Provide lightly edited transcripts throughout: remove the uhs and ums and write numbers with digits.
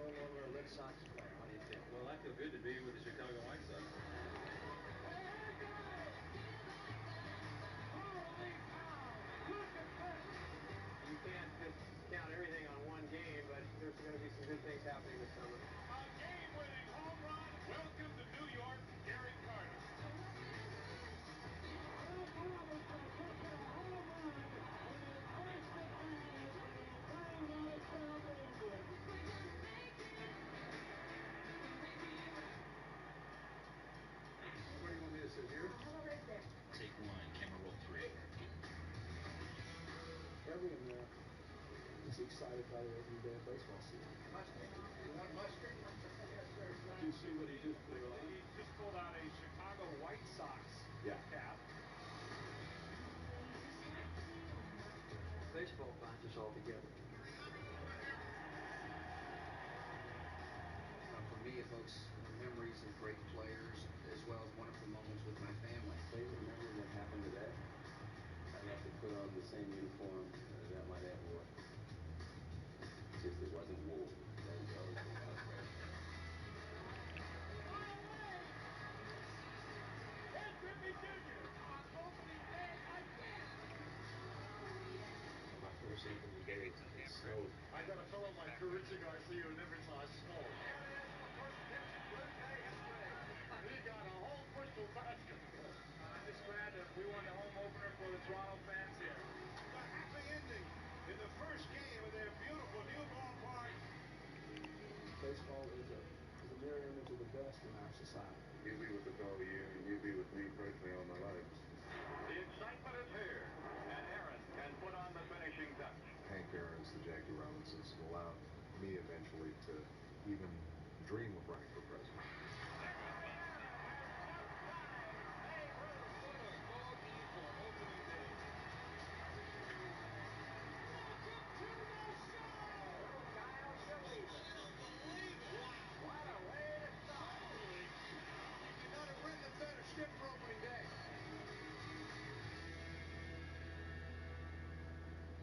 no longer a Red Sox player. How do you feel? Well, I feel good to be with the Chicago White Sox. You can't just count everything on one game, but there's going to be some good things happening this summer. A game-winning home run. Welcome to New York, Gary Carter. Where do you want me to sit here? Right there. Take one, camera roll 3. Everyone there is excited by the opening day of baseball season. Mustard. You want mustard? Yes, sir. Did you see what he just pulled off? He just pulled out a Chicago White Sox cap. Baseball binds us all together. For me, evokes memories of great players as well as wonderful moments with my family. Favorite memory that happened today? I'd have to put on the same uniform that my dad wore. It's just it wasn't wool. That was the other thing I was wearing. My first Anthony Gary time it snowed. I gotta fill up my career cigar so you never saw snow. He got a whole bushel basket. I'm just glad that we won the home opener for the Toronto fans here. A happy ending in the first game of their beautiful new ballpark. Baseball is a mirror image of the best in our society. You'll be with us all year, and you'll be with me personally all my life. The excitement is here, and Aaron can put on the finishing touch. Hank Aaron's, the Jackie Robinsons, allowed me eventually to even dream of running for president.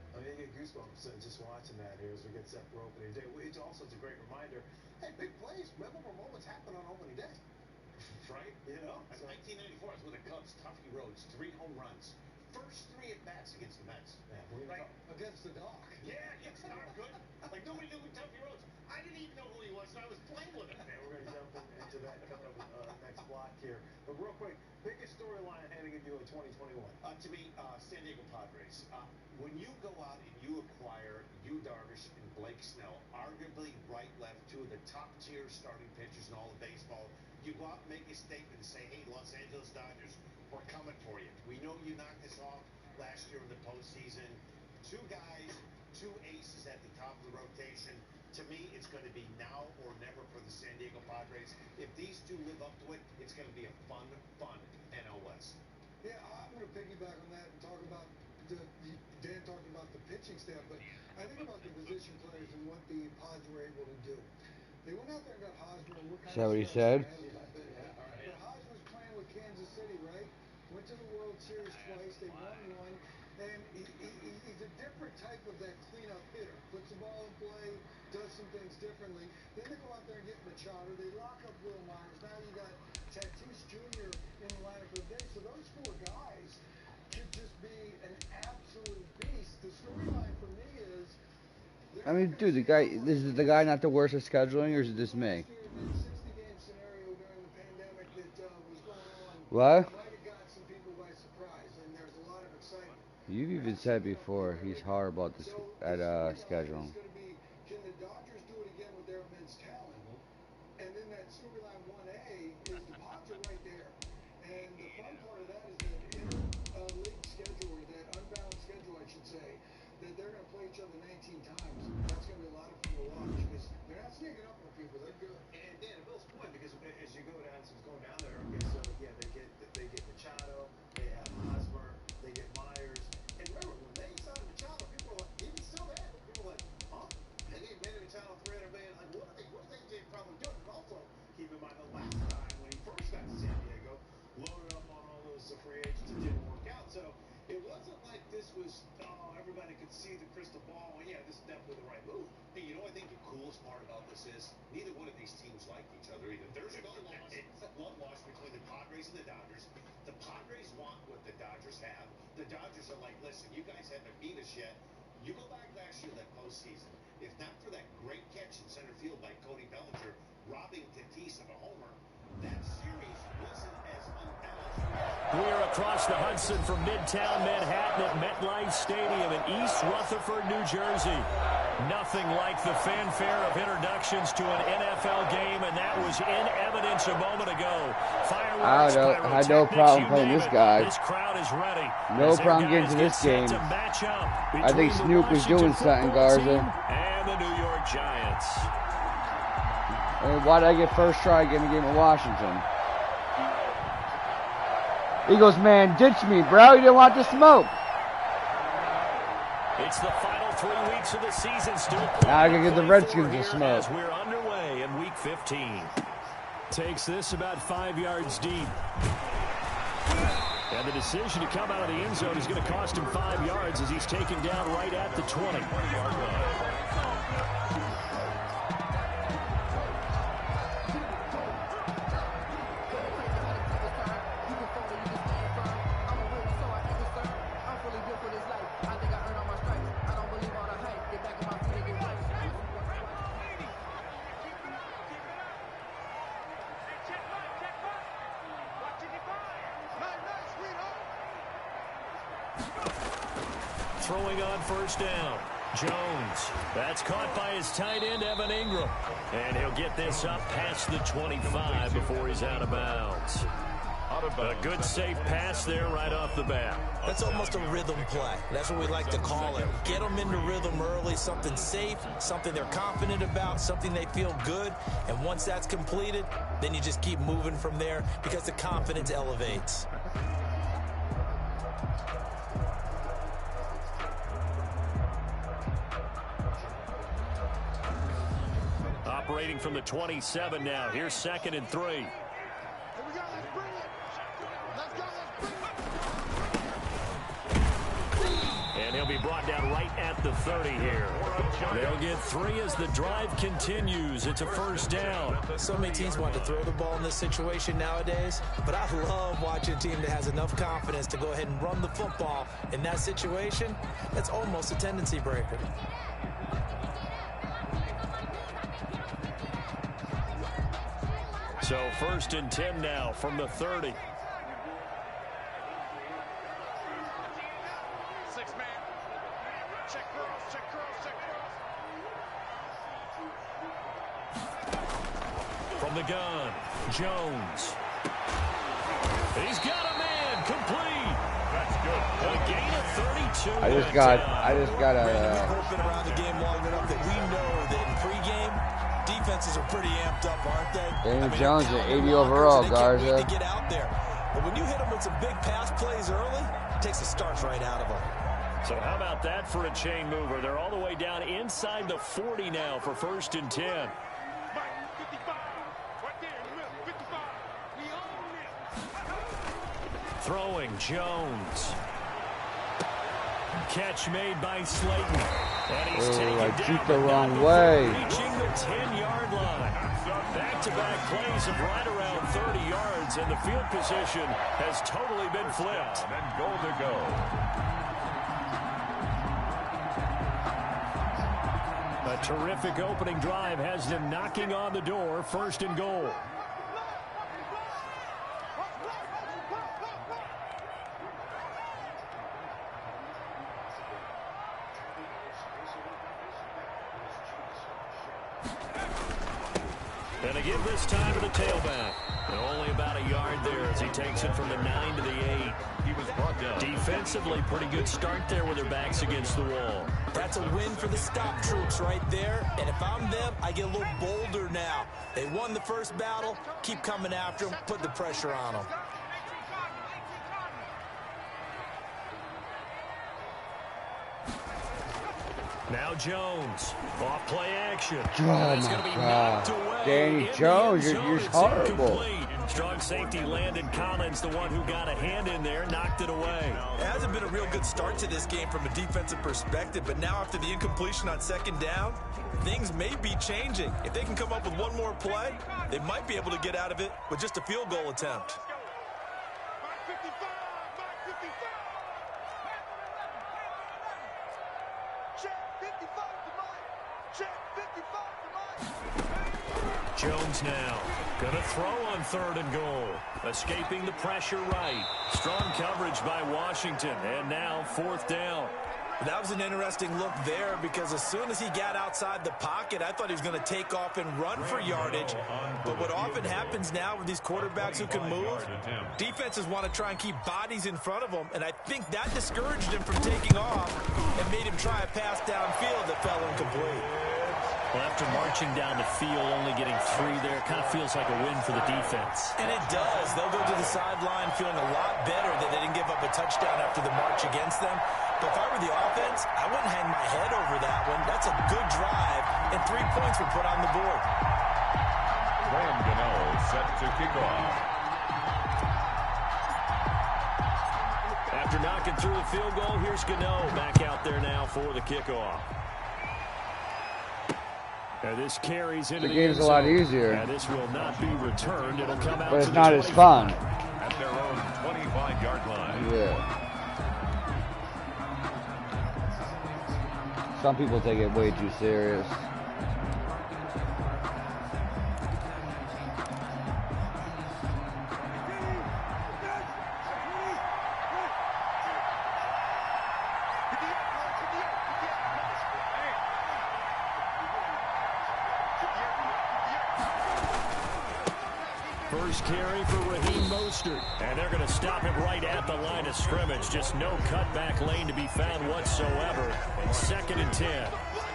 I mean, you get goosebumps just watching that here as we get set for opening day. It's also a great reminder. Hey, big plays, memorable moments happen on opening day. Right? You know? In 1994, I was with the Cubs. Tuffy Rhodes, 3 home runs. First 3 at bats against the Mets. Yeah, against the dog. Yeah, it's not good. Like, nobody knew who Tuffy Rhodes. I didn't even know who he was, and I was playing with him. And we're going to jump into that coming up next block here. But real quick, biggest storyline heading into 2021. To me, San Diego Padres. When you go out and you acquire Yu Darvish and Blake Snell, arguably right, left, 2 of the top tier starting pitchers in all of baseball, you go out and make a statement and say, hey, Los Angeles Dodgers, we're coming for you. We know you knocked us off last year in the postseason. 2 guys, 2 aces at the top of the rotation. To me, it's going to be now or never for the San Diego Padres. If these 2 live up to it, it's going to be a fun NL West. Yeah, I'm going to piggyback on that and talk about Dan talked about the pitching staff, but I think about the position players and what the Pods were able to do. They went out there and got Hosmer. Is that what he said? But Hosmer's playing with Kansas City, right? Went to the World Series twice. They won one. And he's a different type of that cleanup hitter. Puts the ball in play, does some things differently. Then they go out there and get Machado. They lock up Will Myers. Now you got Tatis Jr. in the lineup for the day. So those 4 guys could just be an absolute beast. The storyline for me is... I mean, dude, this is the guy not the worst at scheduling, or is it just me? What? You've even said before he's horrible at scheduling. Can the Dodgers do it again with their immense talent? And then that storyline 1A is the Pods are right there. And the fun part of that is that inter-league schedule, or that unbalanced schedule, I should say, that they're going to play each other 19 times. That's going to be a lot of fun to watch because they're not sneaking up on people. They're good. And Dan, Bill's point, because as you go down, since going down there, okay, so yeah, they get Machado, they have Hosmer, they get Myers. And remember, when they signed Machado, people were like, even still there, people were like, huh? And they made Machado $300 million. Like, what are they probably doing? And also, keep in mind the last time when he first got to San Diego, loaded up on all those free agents, it didn't work out. So it wasn't like this was, everybody could see the crystal ball. Well, yeah, this is definitely the right move. Hey, you know, I think you have. The Dodgers are like, listen, you guys haven't beat us yet. You go back last year, that postseason. If not for that great catch in center field by Cody Bellinger, robbing Tatis of a homer, that series wasn't as unbalanced. We're across the Hudson from Midtown Manhattan at MetLife Stadium in East Rutherford, New Jersey. Nothing like the fanfare of introductions to an NFL game, and that was in evidence a moment ago. Fireworks, I had no problem playing this guy. This crowd is ready. No problem getting to this game. I think Snoop was doing something, Garza. And the New York Giants. I mean, why did I get first try getting the game in Washington? He goes, man, ditch me, bro. You didn't want to smoke. It's the final 3 weeks of the season, Stu. Now I can get the Redskins to smoke. As we're underway in Week 15. Takes this about 5 yards deep. And the decision to come out of the end zone is going to cost him 5 yards as he's taken down right at the 20-yard line. Throwing on first down. Jones. That's caught by his tight end, Evan Ingram. And he'll get this up past the 25 before he's out of bounds. A good safe pass there right off the bat. That's almost a rhythm play. That's what we like to call it. Get them into rhythm early, something safe, something they're confident about, something they feel good. And once that's completed, then you just keep moving from there because the confidence elevates. Operating from the 27 now. Here's 2nd and 3. Here we go. Let's bring it. Let's go. And he'll be brought down right at the 30 here. They'll get 3 as the drive continues. It's a first down. So many teams want to throw the ball in this situation nowadays, but I love watching a team that has enough confidence to go ahead and run the football. In that situation, that's almost a tendency breaker. So 1st and 10 now from the 30. 6-man. Check cross, check cross, check cross. From the gun, Jones. He's got a man, complete. That's good. A gain of 32. I just got a. We've been around the game long enough that we know that in pregame, defenses are pretty amped up, aren't they? Daniel Jones at 80 overall, Garza. To get out there. But when you hit them with some big pass plays early, it takes the starch right out of them. So how about that for a chain mover? They're all the way down inside the 40 now for 1st and 10. Mike, 55. Right there in the middle, 55. We own it. Throwing, Jones. Catch made by Slayton. And he's taken I down took the wrong way. Reaching the 10-yard line. Back-to-back plays of right around 30 yards, and the field position has totally been flipped. And goal to go. A terrific opening drive has them knocking on the door. 1st and goal. And again this time to the tailback. And only about a yard there as he takes it from the 9 to the 8. He was brought down. Defensively, pretty good start there with their backs against the wall. That's a win for the stop troops right there. And if I'm them, I get a little bolder now. They won the first battle. Keep coming after them. Put the pressure on them. Now Jones, off play action. Oh my God, Danny Jones, you're horrible. Strong safety Landon Collins, the one who got a hand in there, knocked it away. It hasn't been a real good start to this game from a defensive perspective, but now after the incompletion on 2nd down, things may be changing. If they can come up with one more play, they might be able to get out of it with just a field goal attempt. Mike 55, Mike 55. Jones now gonna throw on 3rd and goal. Escaping the pressure right. Strong coverage by Washington. And now 4th down. That was an interesting look there because as soon as he got outside the pocket, I thought he was going to take off and run for yardage. But what often happens now with these quarterbacks who can move, defenses want to try and keep bodies in front of them, and I think that discouraged him from taking off and made him try a pass downfield that fell incomplete. Well, after marching down the field, only getting 3 there, kind of feels like a win for the defense. And it does. They'll go to the sideline feeling a lot better that they didn't give up a touchdown after the march against them. But if I were the offense, I wouldn't hang my head over that one. That's a good drive, and 3 points were put on the board. Graham Gano set to kick off. After knocking through the field goal, here's Gano back out there now for the kickoff. Now this carries into the game's a lot easier. Now this will not be returned. It'll come out. But it's not as fun. At their own 25-yard line. Yeah. Some people take it way too serious. First carry for Raheem Mostert. And they're going to stop him right at the line of scrimmage. Just no cutback lane to be found whatsoever. 2nd and 10.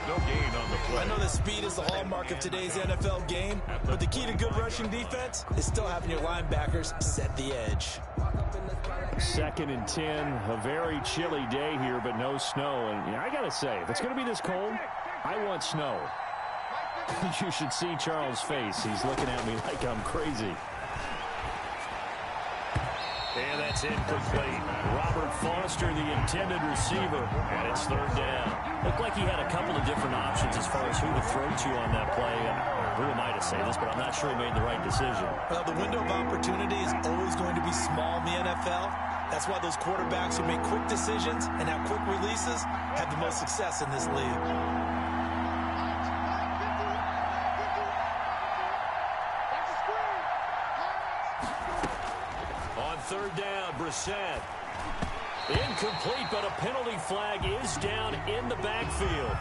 No gain on the play. I know that speed is the hallmark of today's NFL game, but the key to good rushing defense is still having your linebackers set the edge. 2nd and 10. A very chilly day here, but no snow. And I got to say, if it's going to be this cold, I want snow. You should see Charles' face. He's looking at me like I'm crazy. And that's incomplete. Robert Foster, the intended receiver, and it's 3rd down. Looked like he had a couple of different options as far as who to throw to on that play. And who am I to say this, but I'm not sure he made the right decision. Well, the window of opportunity is always going to be small in the NFL. That's why those quarterbacks who make quick decisions and have quick releases have the most success in this league. On 3rd down, Brissett. Incomplete, but a penalty flag is down in the backfield.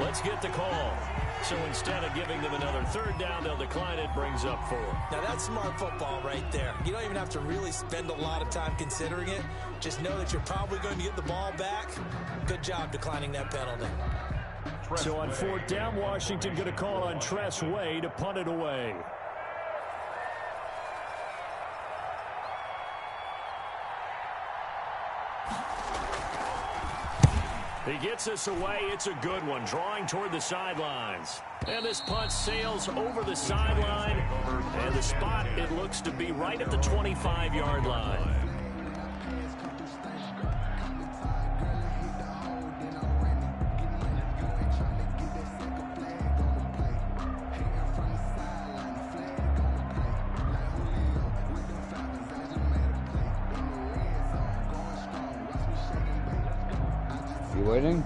Let's get the call. So instead of giving them another 3rd down, they'll decline it, brings up 4. Now that's smart football right there. You don't even have to really spend a lot of time considering it. Just know that you're probably going to get the ball back. Good job declining that penalty. So on 4th down, Washington going to call on Tress Way to punt it away. He gets us away. It's a good one, drawing toward the sidelines. And this punt sails over the sideline. And the spot, it looks to be right at the 25-yard line. Waiting.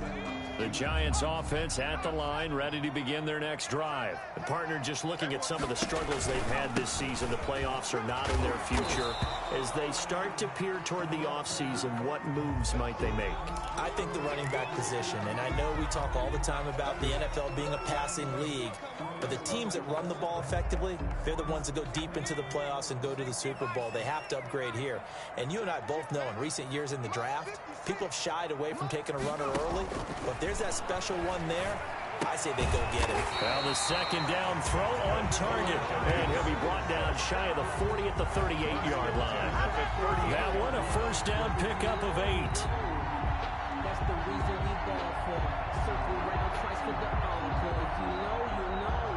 The Giants offense at the line, ready to begin their next drive. The partner just looking at some of the struggles they've had this season. The playoffs are not in their future. As they start to peer toward the offseason, what moves might they make? I think the running back position, and I know we talk all the time about the NFL being a passing league, but the teams that run the ball effectively, they're the ones that go deep into the playoffs and go to the Super Bowl. They have to upgrade here. And you and I both know in recent years in the draft, people have shied away from taking a runner early, but if there's that special one there, I say they go get it. Well, the 2nd down throw on target. And he'll be brought down shy of the 40 at the 38-yard line. That one a 1st down pickup of 8. That's the reason we ball for. Circle around twice with the encore. If you know, you know.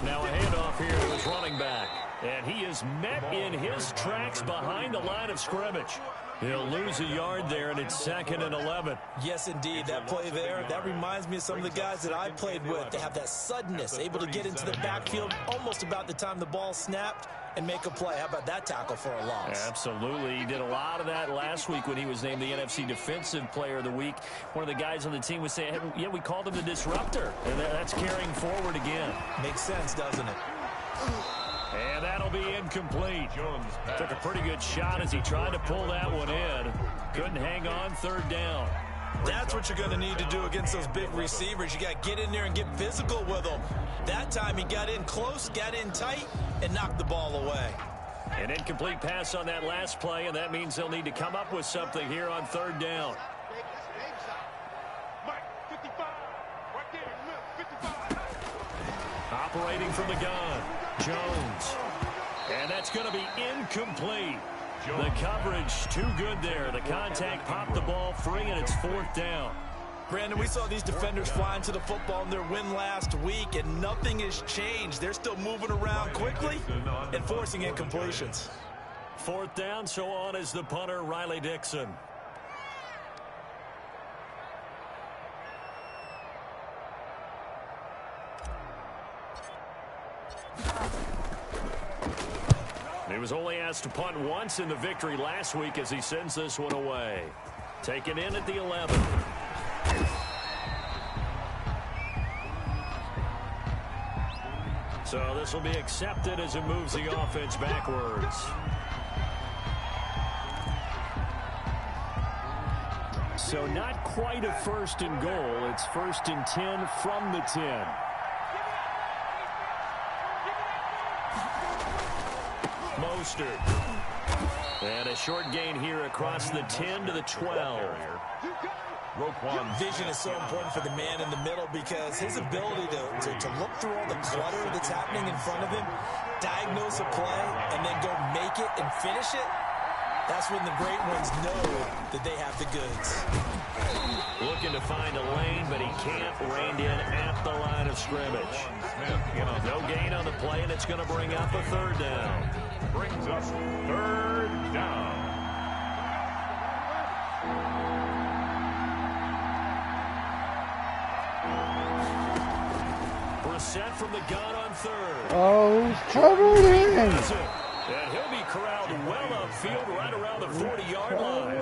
Now a handoff here to his running back. And he is met in his tracks behind the line of scrimmage. He'll lose a yard there, and it's 2nd and 11. Yes, indeed. That play there, that reminds me of some of the guys that I played with. They have that suddenness, able to get into the backfield almost about the time the ball snapped and make a play. How about that tackle for a loss? Absolutely. He did a lot of that last week when he was named the NFC Defensive Player of the Week. One of the guys on the team was saying, hey, yeah, we called him the disruptor. And that's carrying forward again. Makes sense, doesn't it? And that'll be incomplete. Took a pretty good shot as he tried to pull that one in. Couldn't hang on, 3rd down. That's what you're going to need to do against those big receivers. You got to get in there and get physical with them. That time he got in close, got in tight, and knocked the ball away. An incomplete pass on that last play, and that means they'll need to come up with something here on 3rd down. Operating from the gun, Jones. And that's going to be incomplete. The coverage too good there. The contact popped the ball free, and it's 4th down. Brandon, we saw these defenders flying to the football in their win last week, and nothing has changed. They're still moving around quickly and forcing incompletions. 4th down, so on is the punter, Riley Dixon. He was only asked to punt once in the victory last week as he sends this one away. Taken in at the 11. So this will be accepted as it moves the offense backwards. So not quite a 1st and goal. It's 1st and 10 from the 10. Mostert. And a short gain here across the 10 to the 12. Vision is so important for the man in the middle because his ability to look through all the clutter that's happening in front of him, diagnose a play, and then go make it and finish it, that's when the great ones know that they have the goods. Looking to find a lane, but he can't. Reined in at the line of scrimmage. No gain on the play, and it's going to bring up a 3rd down. Brings us 3rd down. Brissett from the gun on 3rd. Oh, he's covered in. And he'll be corralled well upfield right around the 40-yard line.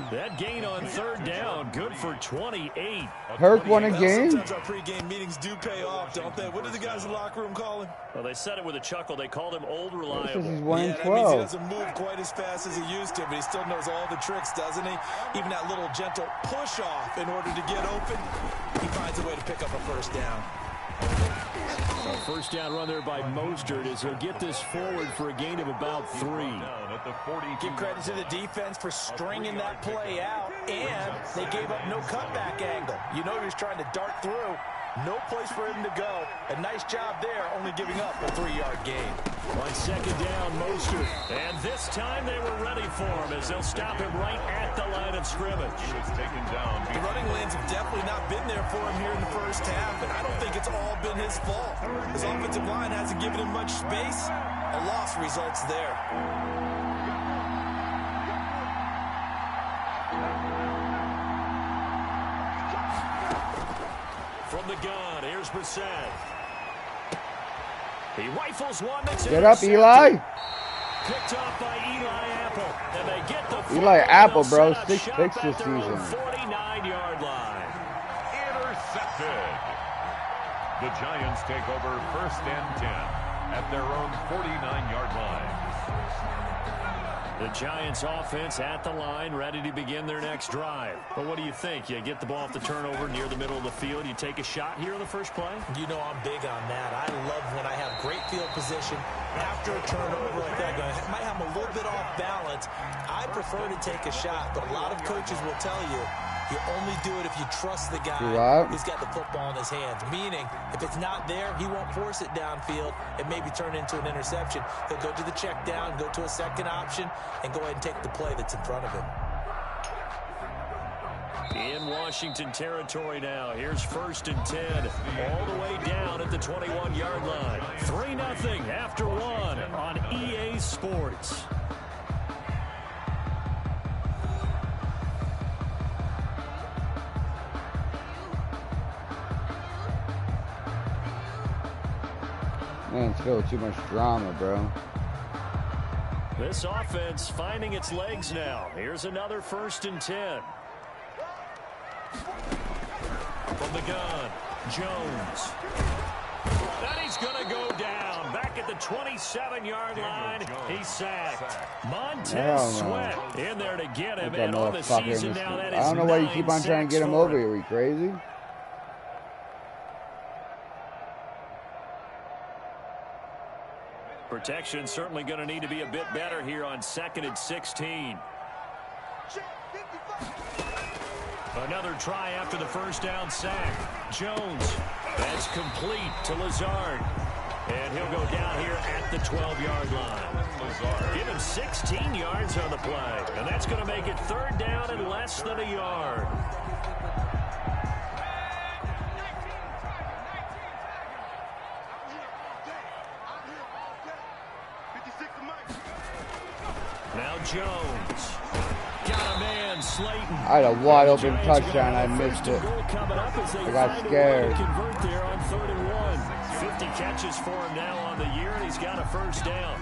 That gain on 3rd down, good for 28. Hurt won a game? Sometimes our pregame meetings do pay off, don't they? What do the guys in the locker room call him? Well, they said it with a chuckle. They called him Old Reliable. Because he's 1 and 12. That means he doesn't move quite as fast as he used to, but he still knows all the tricks, doesn't he? Even that little gentle push-off in order to get open, he finds a way to pick up a 1st down. A 1st down run there by Mostert as he'll get this forward for a gain of about 3. Give credit to the defense for stringing that play out, and they gave up no cutback angle. You know he was trying to dart through. No place for him to go. A nice job there, only giving up a 3-yard gain. On 2nd down, Mostert. And this time they were ready for him as they'll stop him right at the line of scrimmage. He was taken down. The running lanes have definitely not been there for him here in the 1st half, and I don't think it's all been his fault. His offensive line hasn't given him much space. A loss results there. From the gun, here's Brissett. He rifles one that's Get up, Eli. Picked off by Eli Apple. And they get the Eli Apple, bro. 6 picks this season. 49-yard line. Intercepted. The Giants take over 1st and 10 at their own 49-yard line. The Giants offense at the line, ready to begin their next drive. But what do you think? You get the ball off the turnover near the middle of the field. You take a shot here on the first play? You know I'm big on that. I love when I have great field position after a turnover like that. I might have a little bit off balance. I prefer to take a shot, but a lot of coaches will tell you you only do it if you trust the guy who's got the football in his hands. Meaning, if it's not there, he won't force it downfield and maybe turn it into an interception. He'll go to the check down, go to a second option, and go ahead and take the play that's in front of him. In Washington territory now. Here's 1st and 10. All the way down at the 21-yard line. 3-0 after 1 on EA Sports. Man, it's filled with too much drama, bro. This offense finding its legs now. Here's another 1st and 10. From the gun, Jones. And he's going to go down. Back at the 27-yard line, he's sacked. Montez Sweat in there to get him. And on the season now, that is 9 I don't know why you keep on trying to get him over here. Are you crazy? Protection certainly going to need to be a bit better here on 2nd and 16. Another try after the 1st down sack. Jones. That's complete to Lazard. And he'll go down here at the 12-yard line. Give him 16 yards on the play. And that's going to make it 3rd down and less than a yard. Now Jones. Got a man, Slayton. I had a wide open touchdown. I missed it. I got scared. Convert there on 3rd and 1. 50 catches for him now on the year, and he's got a 1st down.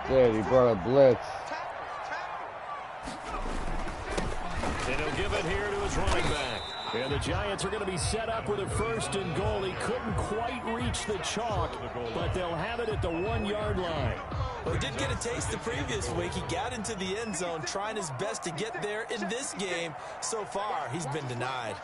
Dude, he brought a blitz. And he'll give it here to his running back. And the Giants are going to be set up with a 1st and goal. He couldn't quite reach the chalk, but they'll have it at the 1-yard line. Well, he did get a taste the previous week. He got into the end zone, trying his best to get there in this game. So far, he's been denied.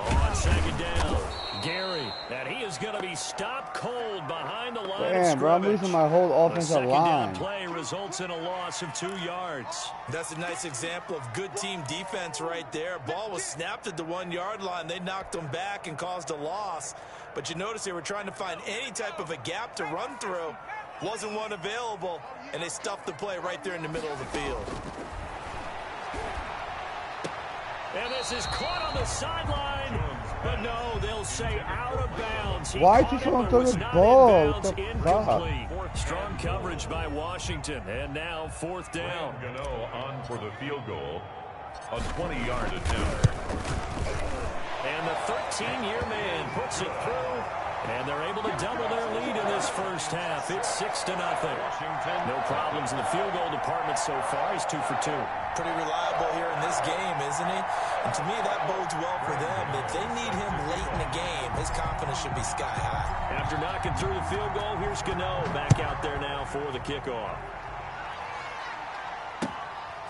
On 2nd down, Gary. And he is going to be stopped cold behind the line of scrimmage. Damn, bro, I'm losing my whole offensive line. The 2nd down play results in a loss of 2 yards. That's a nice example of good team defense right there. Ball was snapped at the 1-yard line. They knocked him back and caused a loss. But you notice they were trying to find any type of a gap to run through. Wasn't one available, and they stuffed the play right there in the middle of the field. And this is caught on the sideline. But no, they'll say out of bounds. Why did you throw him to the ball? What the fuck? Strong coverage by Washington. And now 4th down. Gano on for the field goal. A 20-yard attempt. And the 13-year man puts it through. And they're able to double their lead in this 1st half. It's 6-0. No problems in the field goal department so far. He's 2 for 2. Pretty reliable here in this game, isn't he? And to me, that bodes well for them. If they need him late in the game, his confidence should be sky high. After knocking through the field goal, here's Gano back out there now for the kickoff.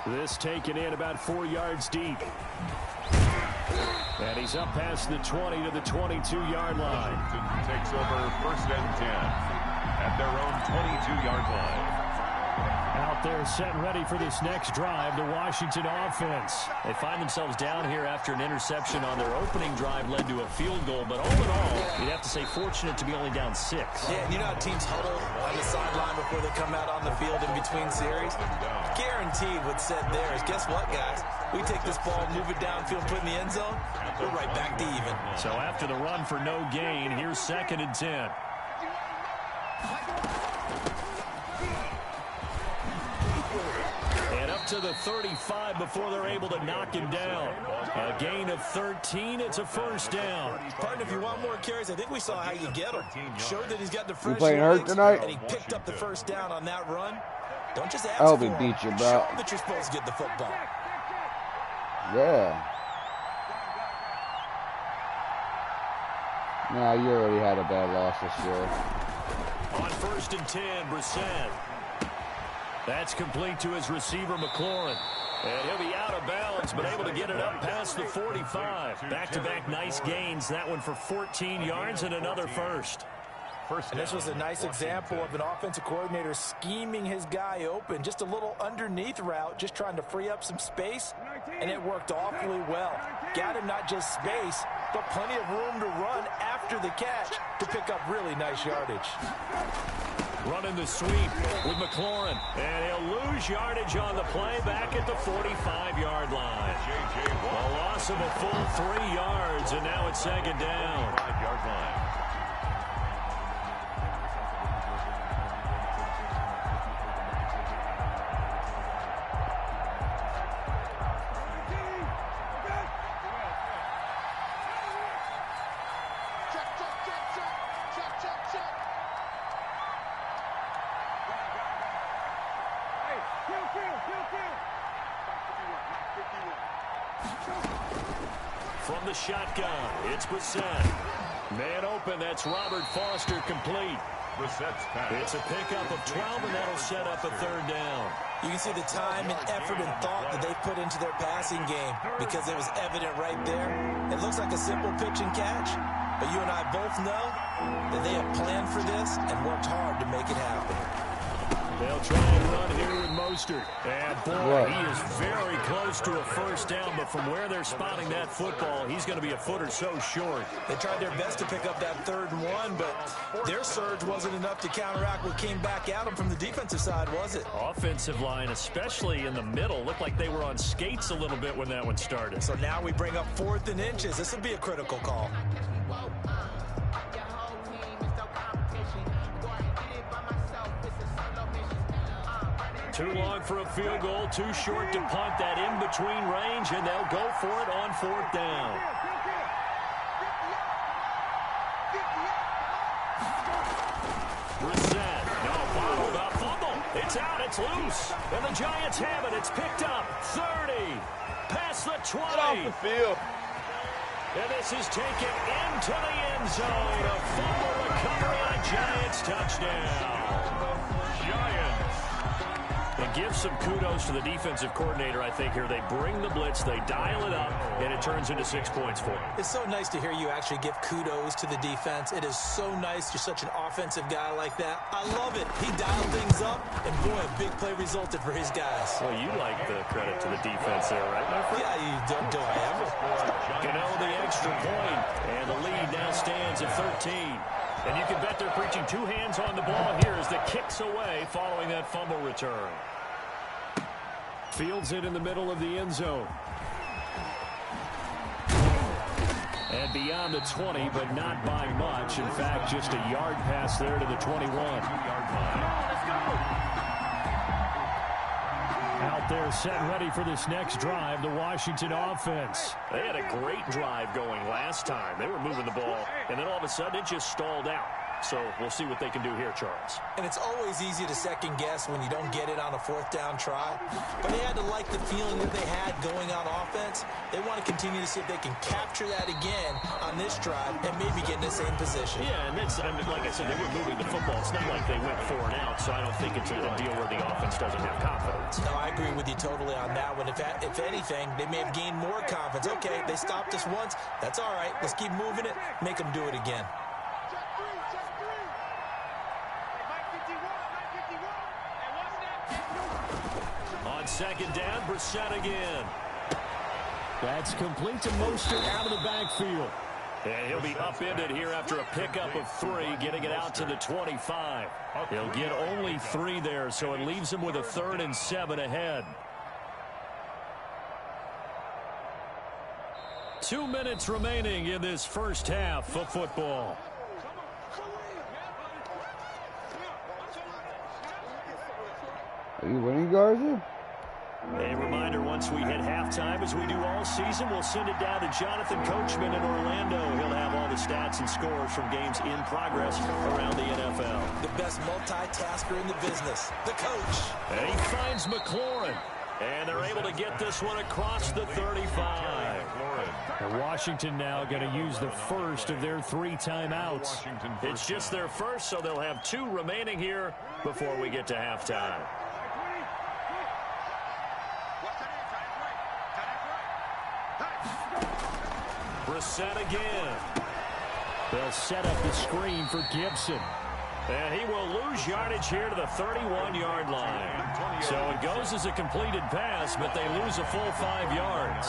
This taken in about 4 yards deep. And he's up past the 20 to the 22-yard line. Washington takes over 1st and 10 at their own 22-yard line. Out there set and ready for this next drive, the Washington offense. They find themselves down here after an interception on their opening drive led to a field goal. But all in all, you'd have to say fortunate to be only down 6. Yeah, and you know how teams huddle on the sideline before they come out on the field in between series? Guaranteed what's said there is, guess what, guys? We take this ball, move it downfield, put it in the end zone, we're right back to even. So after the run for no gain, here's 2nd and 10. And up to the 35 before they're able to knock him down. A gain of 13. It's a 1st down. Partner, if you want more carries, I think we saw how you get him. Showed that he's got the fresh playing hurt tonight? and he picked up the 1st down on that run. Don't just ask I hope for he it. beat you, bro. Show him that you're supposed to get the football. Yeah. Nah, you already had a bad loss this year. On 1st and 10, Brissett. That's complete to his receiver, McLaurin. And he'll be out of bounds, but able to get it up past the 45. Back-to-back nice gains. That one for 14 yards and another 1st. And this was a nice example of an offensive coordinator scheming his guy open. Just a little underneath route, just trying to free up some space, and it worked awfully well. Got him not just space, but plenty of room to run after the catch to pick up really nice yardage. Running the sweep with McLaurin, and he'll lose yardage on the play back at the 45-yard line. A loss of a full 3 yards, and now it's 2nd down. 5-yard line. From the shotgun, it's Brissett. Man open, that's Robert Foster complete. Brissett's pass. It's a pickup of 12, and that'll set up a third down. You can see the time and effort and thought that they put into their passing game because it was evident right there. It looks like a simple pitch and catch, but you and I both know that they have planned for this and worked hard to make it happen. They'll try and run here with Mostert. And, boy, he is very close to a first down, but from where they're spotting that football, he's going to be a foot or so short. They tried their best to pick up that 3rd and 1, but their surge wasn't enough to counteract what came back at them from the defensive side, was it? Offensive line, especially in the middle, looked like they were on skates a little bit when that one started. So now we bring up 4th and inches. This will be a critical call. Too long for a field goal, too short to punt that in-between range, and they'll go for it on 4th down. Brissett, no, bottled up, fumble. It's out, it's loose, and the Giants have it. It's picked up, 30, past the 20. Get off the field. And this is taken into the end zone. A fumble recovery on a Giants touchdown. Giants. And give some kudos to the defensive coordinator, I think, here. They bring the blitz, they dial it up, and it turns into 6 points for them. It's so nice to hear you actually give kudos to the defense. It is so nice. You're such an offensive guy like that. I love it. He dialed things up, and boy, a big play resulted for his guys. Well, you like the credit to the defense there, right, my friend? Yeah, you don't do I ever. Gano the extra point, and the lead now stands at 13. And you can bet they're preaching 2 hands on the ball here as the kick's away following that fumble return. Fields it in the middle of the end zone. And beyond the 20, but not by much. In fact, just a yard pass there to the 21-yard line. Out there set and ready for this next drive, the Washington offense. They had a great drive going last time. They were moving the ball, and then all of a sudden it just stalled out. So we'll see what they can do here, Charles. And it's always easy to second guess when you don't get it on a 4th down try. But they had to like the feeling that they had going on offense. They want to continue to see if they can capture that again on this drive and maybe get in the same position. Yeah, and it's, I mean, like I said, they were moving the football. It's not like they went 4 and out, so I don't think it's a deal where the offense doesn't have confidence. No, I agree with you totally on that one. If anything, they may have gained more confidence. Okay, they stopped us once. That's all right. Let's keep moving it. Make them do it again. On 2nd down, Brissett again. That's complete to Mostert out of the backfield. And he'll be upended here after a pickup of 3, getting it out to the 25. He'll get only 3 there, so it leaves him with a 3rd and 7 ahead. 2 minutes remaining in this first half of football. Are you winning, Garza? A reminder, once we hit halftime, as we do all season, we'll send it down to Jonathan Coachman in Orlando. He'll have all the stats and scores from games in progress around the NFL. The best multitasker in the business, the coach. And he finds McLaurin. And they're able to get this one across the 35. And Washington now going to use the first of their 3 timeouts. It's just their first, so they'll have 2 remaining here before we get to halftime. Brissett again. They'll set up the screen for Gibson. And he will lose yardage here to the 31-yard line. So it goes as a completed pass, but they lose a full 5 yards.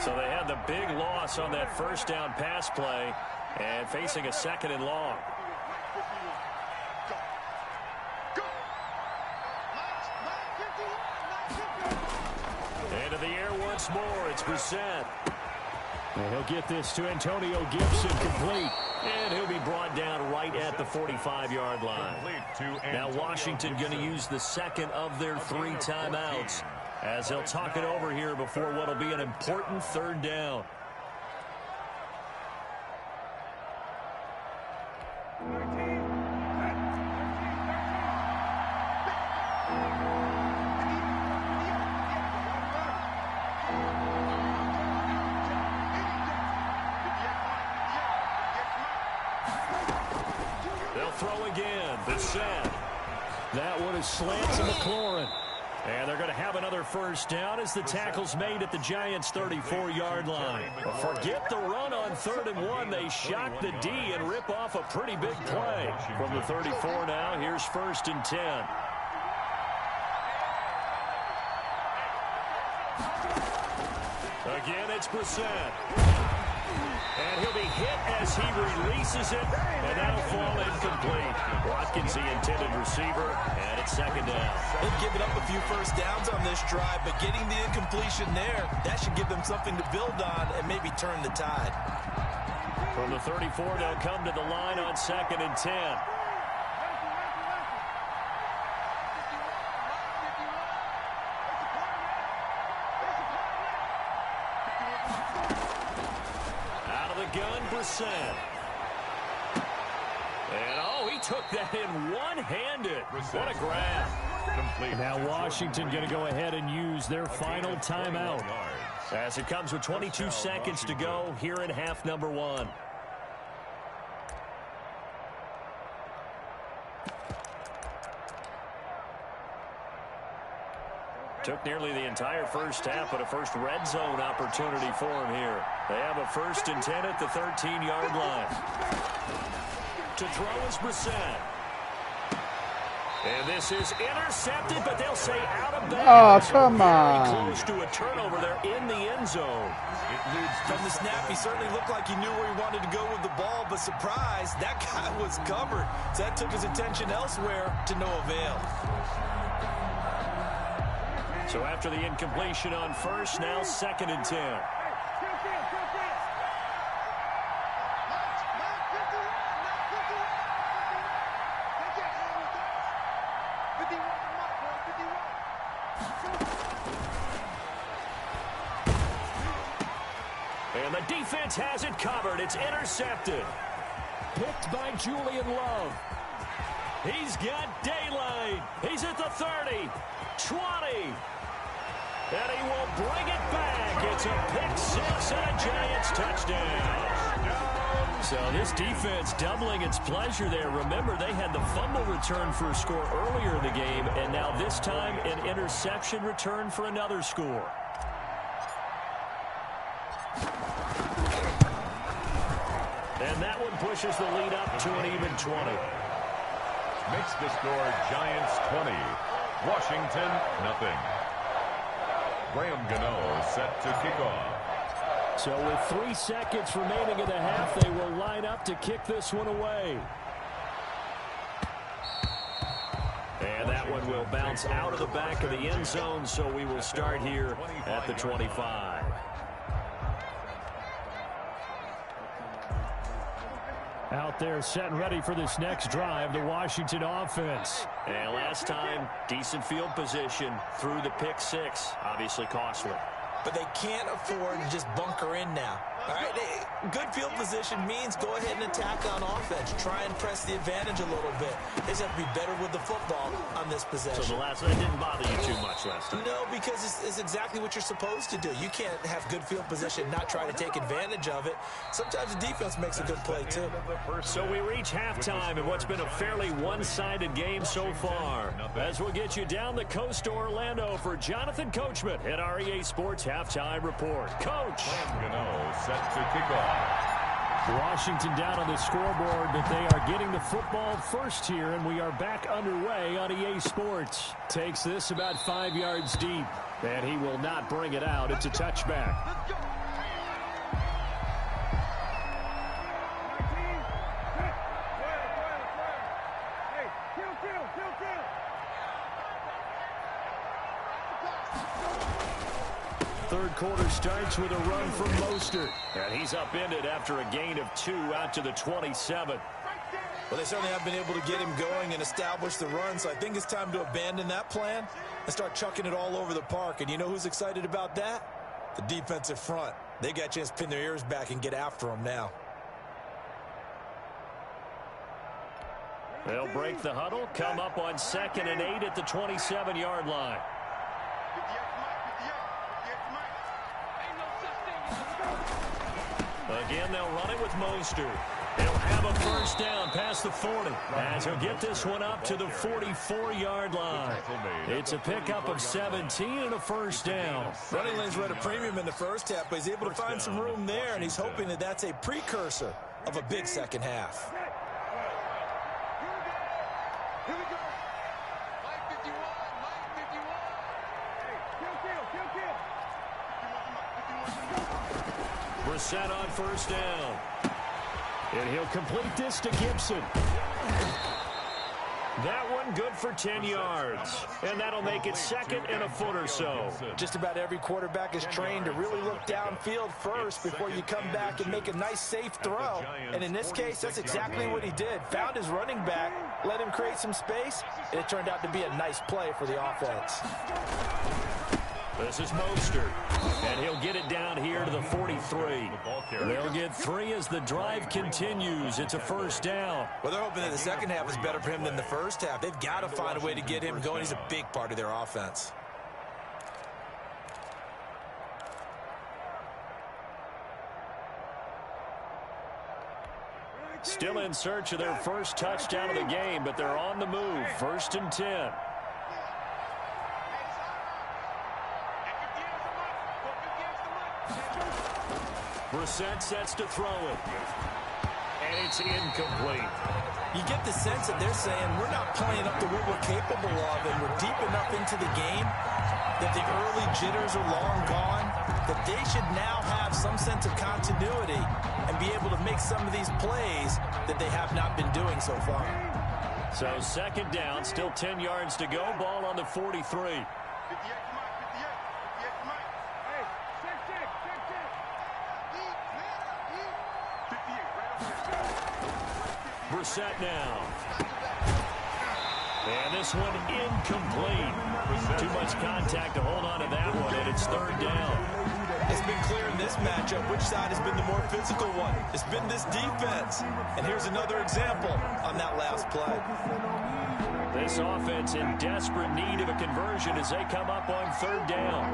So they had the big loss on that first down pass play and facing a 2nd and long. Into the air once more. It's Brissett. And he'll get this to Antonio Gibson complete. And he'll be brought down right at the 45-yard line. Now Washington going to use the 2nd of their 3 timeouts as they'll talk it over here before what will be an important third down. They'll throw again. Bissett. That one is slant to McLaurin. And they're going to have another first down as the tackle's made at the Giants' 34-yard line. Forget the run on 3rd and 1. They shock the D and rip off a pretty big play. From the 34 now, here's 1st and 10. Again, it's Brissett. And he'll be hit as he releases it, and that'll fall incomplete. Watkins, the intended receiver, and it's 2nd down. They've given up a few first downs on this drive, but getting the incompletion there, that should give them something to build on and maybe turn the tide. From the 34, they'll come to the line on 2nd and 10. Gun, Brissett. And, oh, he took that in one-handed. What a grab. Complete. Now Washington going to go ahead and use their final timeout as it comes with 22 seconds to go here in half number 1. Took nearly the entire first half, but a first red zone opportunity for him here. They have a 1st and 10 at the 13-yard line. To throw is Brissett. And this is intercepted, but they'll say out of bounds. Oh, come on. Very close to a turnover there in the end zone. From the snap, he certainly looked like he knew where he wanted to go with the ball, but surprise, that guy was covered. So that took his attention elsewhere to no avail. So after the incompletion on 1st, now 2nd and 10. And the defense has it covered. It's intercepted. Picked by Julian Love. He's got daylight. He's at the 30, 20. And he will bring it back. It's a pick 6 and a Giants touchdown. So this defense doubling its pleasure there. Remember, they had the fumble return for a score earlier in the game, and now this time an interception return for another score. And that one pushes the lead up to an even 20. Makes the score Giants 20, Washington nothing. Graham Gano set to kick off. So with 3 seconds remaining in the half, they will line up to kick this one away. And that one will bounce out of the back of the end zone, so we will start here at the 25. Out there set and ready for this next drive, the Washington offense. And last time, decent field position through the pick 6. Obviously costly. But they can't afford to just bunker in now. All right, good field position means go ahead and attack on offense. Try and press the advantage a little bit. They just have to be better with the football on this possession. So the last one didn't bother you too much last time? No, because it's exactly what you're supposed to do. You can't have good field position, not try to take advantage of it. Sometimes the defense makes a good play, too. So we reach halftime in what's been a fairly one-sided game so far. As we'll get you down the coast to Orlando for Jonathan Coachman at our EA Sports Halftime Report. Coach! Set to kick off. Washington down on the scoreboard, but they are getting the football first here, and we are back underway on EA Sports. Takes this about 5 yards deep, and he will not bring it out. It's a touchback. Third quarter starts with a run from Mostert. And he's upended after a gain of 2 out to the 27. Well, they certainly have been able to get him going and establish the run, so I think it's time to abandon that plan and start chucking it all over the park. And you know who's excited about that? The defensive front. They got a chance to pin their ears back and get after him now. They'll break the huddle, come up on 2nd and 8 at the 27-yard line. Again, they'll run it with Mostert. He'll have a first down past the 40 as he'll get this one up to the 44-yard line. It's a pickup of 17 and a first down. Running lanes were at a premium in the first half, but he's able to find some room there, and he's hoping that that's a precursor of a big second half. Here we go. Mike 51. Mike 51. Hey, kill. Brissett on first down. And he'll complete this to Gibson. That one good for 10 yards. And that'll make it 2nd and a foot or so. Just about every quarterback is trained to really look downfield first before you come back and make a nice, safe throw. And in this case, that's exactly what he did. Found his running back, let him create some space, and it turned out to be a nice play for the offense. This is Mostert, and he'll get it down here to the 43. They'll get 3 as the drive continues. It's a first down. Well, they're hoping that the second half is better for him than the first half. They've got to find a way to get him going. He's a big part of their offense. Still in search of their first touchdown of the game, but they're on the move. 1st and 10. Brissett sets to throw it. And it's incomplete. You get the sense that they're saying we're not playing up to what we're capable of, and we're deep enough into the game that the early jitters are long gone, that they should now have some sense of continuity and be able to make some of these plays that they have not been doing so far. So 2nd down, still 10 yards to go. Ball on the 43. Brissett now. And this one incomplete. Too much contact to hold on to that one, and it's 3rd down. It's been clear in this matchup which side has been the more physical one. It's been this defense. And here's another example on that last play. This offense in desperate need of a conversion as they come up on 3rd down.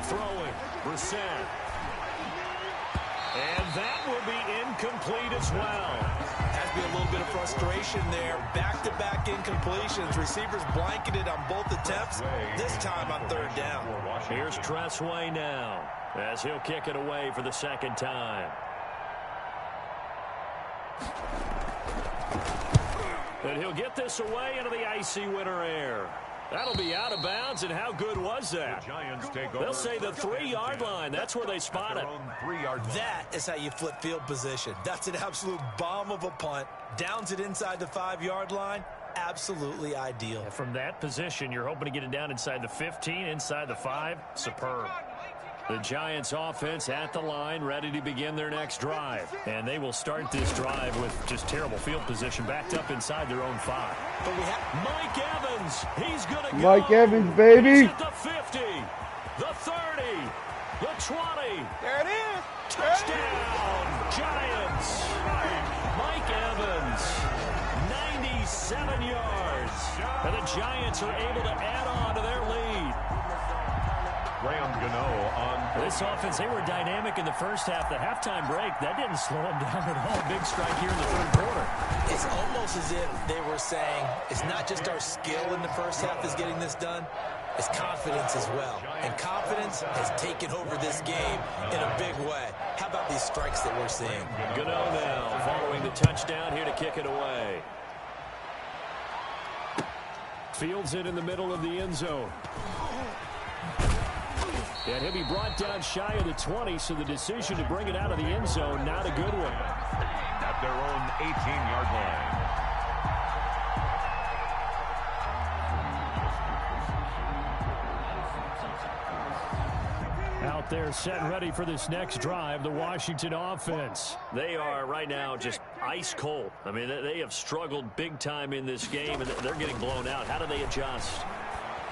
Throwing, Brissett. And that will be incomplete as well. Has to be a little bit of frustration there. Back-to-back incompletions. Receivers blanketed on both attempts, this time on 3rd down. Here's Tressway now as he'll kick it away for the 2nd time. And he'll get this away into the icy winter air. That'll be out of bounds, and how good was that? They'll say the 3-yard line. That's where they spot it. That is how you flip field position. That's an absolute bomb of a punt. Downs it inside the 5-yard line. Absolutely ideal. From that position, you're hoping to get it down inside the 15, inside the 5. Superb. The Giants offense at the line, ready to begin their next drive. And they will start this drive with just terrible field position, backed up inside their own 5. But we have Mike Evans. He's going to go. Mike Evans, baby. He's at the 50, the 30, the 20. There it is. Touchdown, Giants. Mike Evans, 97 yards. And the Giants are able to add on to their lead. Graham Gano on. This offense, they were dynamic in the first half. The halftime break, that didn't slow them down at all. Big strike here in the 3rd quarter. It's almost as if they were saying, it's not just our skill in the first half that's getting this done, it's confidence as well. And confidence has taken over this game in a big way. How about these strikes that we're seeing? Gano now following the touchdown here to kick it away. Fields it in the middle of the end zone. And he'll be brought down shy of the 20, so the decision to bring it out of the end zone, not a good one. At their own 18-yard line. Out They're set and ready for this next drive, the Washington offense. They are right now just ice cold. I mean, they have struggled big time in this game, and they're getting blown out. How do they adjust?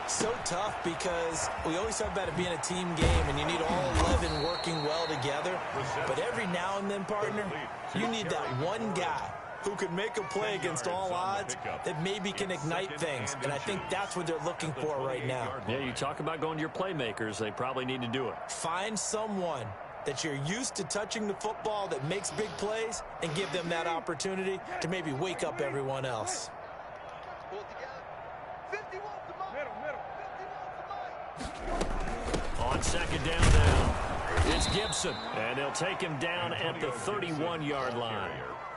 So tough because we always talk about it being a team game, and you need all 11 working well together. But every now and then, partner, you need that one guy who can make a play against all odds that maybe can ignite things. And I think that's what they're looking for right now. Yeah, you talk about going to your playmakers. They probably need to do it. Find someone that you're used to touching the football that makes big plays and give them that opportunity to maybe wake up everyone else. On second down now, it's Gibson, and they'll take him down at the 31-yard line.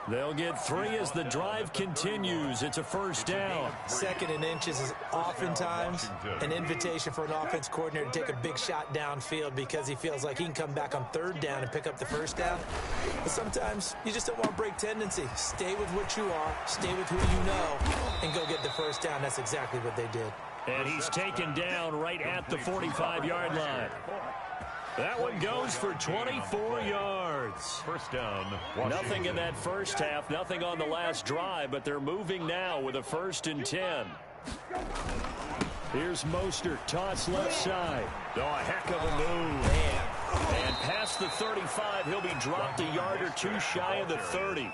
They'll get 3 as the drive continues. It's a first down. Second and inches is oftentimes an invitation for an offense coordinator to take a big shot downfield because he feels like he can come back on third down and pick up the first down. But sometimes you just don't want to break tendency. Stay with what you are, stay with who you know, and go get the first down. That's exactly what they did. And he's taken down right at the 45-yard line. That one goes for 24 yards. First down. Nothing in that first half, nothing on the last drive, but they're moving now with a 1st and 10. Here's Mostert, toss left side. Oh, a heck of a move. Man. And past the 35, he'll be dropped a yard or two shy of the 30.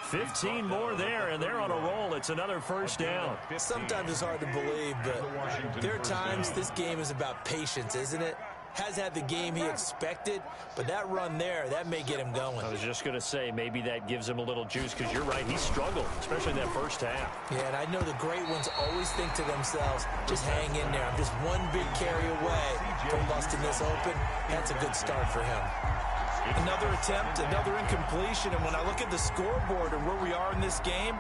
15 more there, and they're on a roll. It's another first down. Sometimes it's hard to believe, but there are times this game is about patience, isn't it? Has had the game he expected, but that run there, that may get him going. I was just going to say, maybe that gives him a little juice, because you're right, he struggled, especially in that first half. Yeah, and I know the great ones always think to themselves, just hang in there. I'm just one big carry away from busting this open. That's a good start for him. Another attempt, another incompletion, and when I look at the scoreboard and where we are in this game,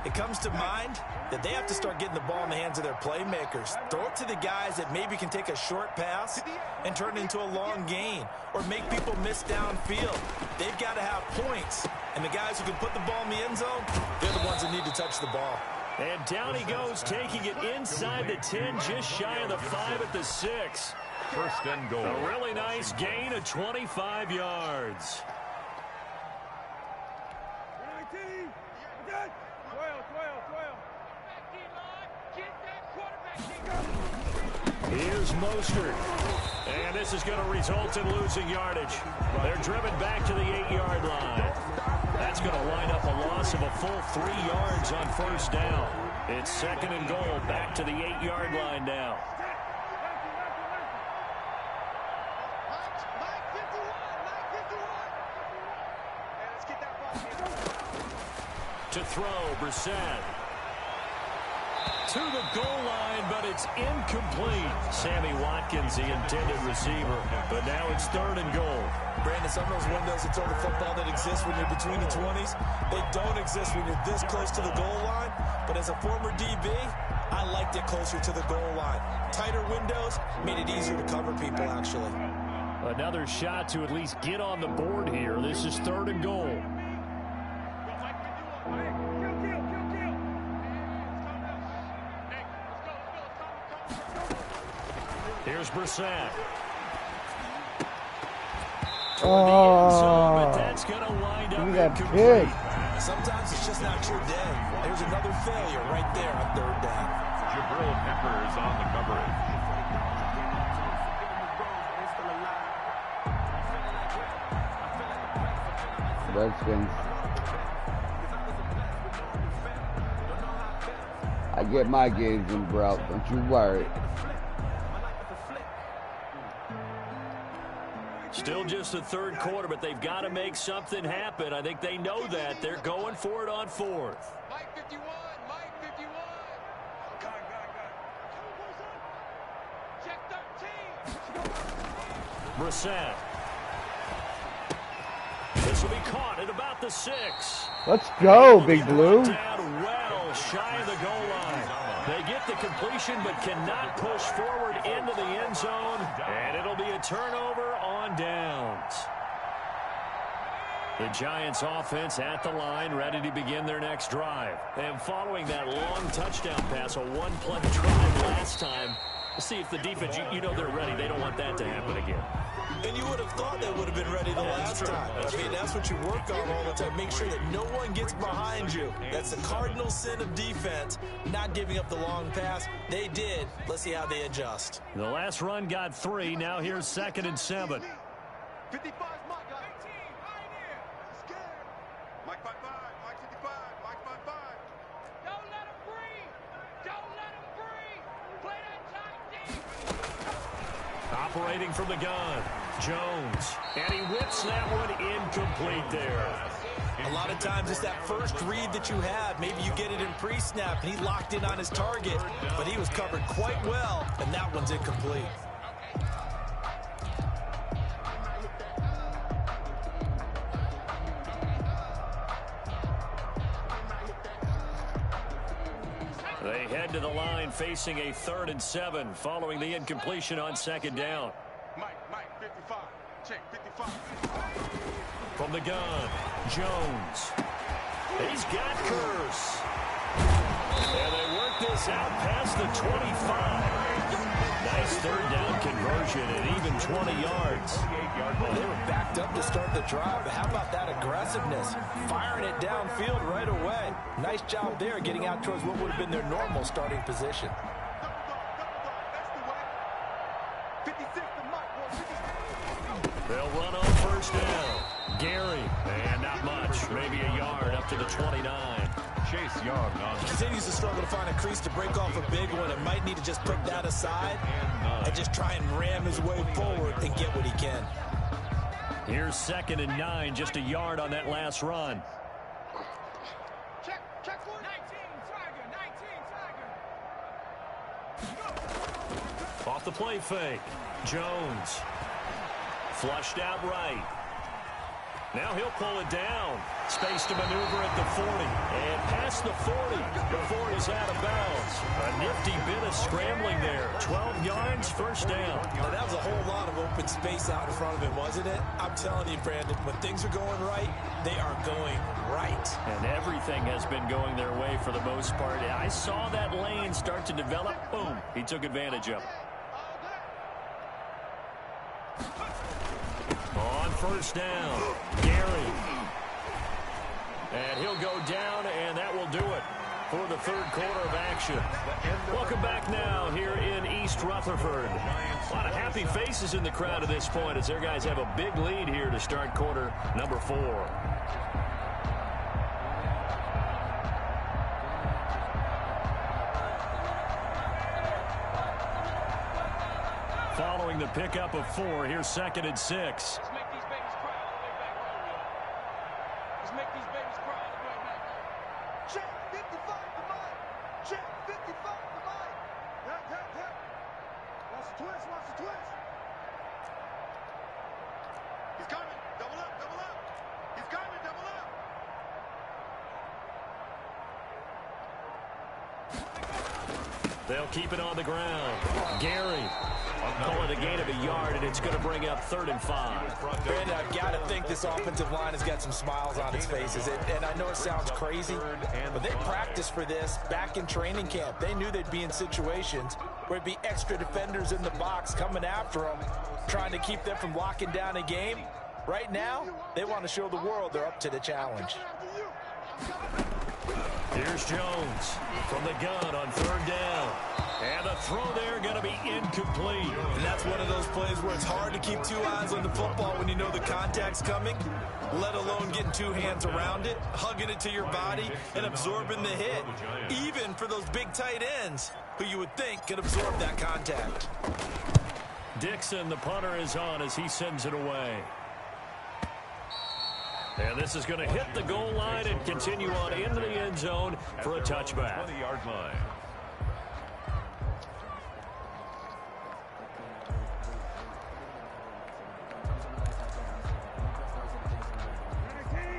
it comes to mind that they have to start getting the ball in the hands of their playmakers. Throw it to the guys that maybe can take a short pass and turn it into a long gain or make people miss downfield. They've got to have points, and the guys who can put the ball in the end zone, they're the ones that need to touch the ball. And down he goes, taking it inside the 10, just shy of the 5 at the 6. First and goal. A really nice gain of 25 yards. Here's Mostert. And this is going to result in losing yardage. They're driven back to the 8-yard line. That's going to line up a loss of a full 3 yards on first down. It's second and goal, back to the 8-yard line now. To throw, Brissett. To the goal line, but it's incomplete. Sammy Watkins, the intended receiver, but now it's third and goal. Brandon, some of those windows that throw the football that exist when you're between the 20s, they don't exist when you're this close to the goal line. But as a former DB, I liked it closer to the goal line. Tighter windows made it easier to cover people, actually. Another shot to at least get on the board here. This is third and goal. Here's Brissett. Oh, but that's going to wind up big. Sometimes it's just not your day. There's another failure right there on third down. Jabril Peppers on the coverage. Redskins. I get my games in route, don't you worry. Still just the third quarter, but they've got to make something happen. I think they know that. They're going for it on fourth. Mike 51, Mike 51. Check 13. Brissett. This will be caught at about the 6. Let's go, Big Blue. Down well, shy of the goal line. They get the completion, but cannot push forward into the end zone, and it'll be a turnover on downs. The Giants offense at the line, ready to begin their next drive. And following that long touchdown pass, a one-play drive last time, See if the defense, you know they're ready. They don't want that to happen again. And you would have thought they would have been ready the last time. I mean, that's what you work on all the time. Make sure that no one gets behind you. That's the cardinal sin of defense, not giving up the long pass. They did. Let's see how they adjust. The last run got 3. Now here's 2nd and 7. 55's Mike. 18, Pioneer. Scared. Mike 55, Mike 55, Mike 55. Don't let him breathe. Don't let him breathe. Play that tight deep. Operating from the gun, Jones. And he whips that one incomplete there. A lot of times it's that first read that you have. Maybe you get it in pre-snap, and he locked in on his target, but he was covered quite well, and that one's incomplete. They head to the line facing a 3rd and 7 following the incompletion on 2nd down. Mike 55. Check 55. From the gun, Jones. He's got Curse. And they work this out past the 25. Nice 3rd down conversion at even 20 yards. They were backed up to start the drive, but how about that aggressiveness? Firing it downfield right away. Nice job there getting out towards what would have been their normal starting position. They'll run on 1st down. Gary, and not much, maybe a yard up to the 29. Chase Young on. Continues to struggle to find a crease to break off a big one, and might need to just put that aside and just try and ram his way forward and get what he can. Here's 2nd and 9, just a yard on that last run. Check 19, Tiger. Off the play fake, Jones. Flushed out right. Now he'll pull it down. Space to maneuver at the 40. And past the 40 before he's out of bounds. A nifty bit of scrambling there. 12 yards, 1st down. Now, that was a whole lot of open space out in front of him, wasn't it? I'm telling you, Brandon, when things are going right, they are going right. And everything has been going their way for the most part. I saw that lane start to develop. Boom. He took advantage of it. On 1st down, Gary. And he'll go down, and that will do it for the 3rd quarter of action. Welcome back now here in East Rutherford. A lot of happy faces in the crowd at this point as their guys have a big lead here to start quarter number 4. Following the pickup of 4, here's 2nd and 6. Let's make these babies cry all the way back home, yo. Let's make these babies cry all the way back home. Check 55 to Mike. Check 55 to Mike. Yep. Watch the twist. He's coming. Double up. He's coming. Double up. They'll keep it on the ground. Gary. Call it a gain of a yard, and it's going to bring up 3rd and 5. Brandon, I've got to think this offensive line has got some smiles on its faces. And I know it sounds crazy, but they practiced for this back in training camp. They knew they'd be in situations where it'd be extra defenders in the box coming after them, trying to keep them from locking down a game. Right now, they want to show the world they're up to the challenge. Here's Jones from the gun on 3rd down. And the throw there going to be incomplete. And that's one of those plays where it's hard to keep 2 eyes on the football when you know the contact's coming, let alone getting 2 hands around it, hugging it to your body, and absorbing the hit. Even for those big tight ends who you would think could absorb that contact. Dixon, the punter, is on as he sends it away. And this is going to hit the goal line and continue on into the end zone for a touchback. 20-yard line.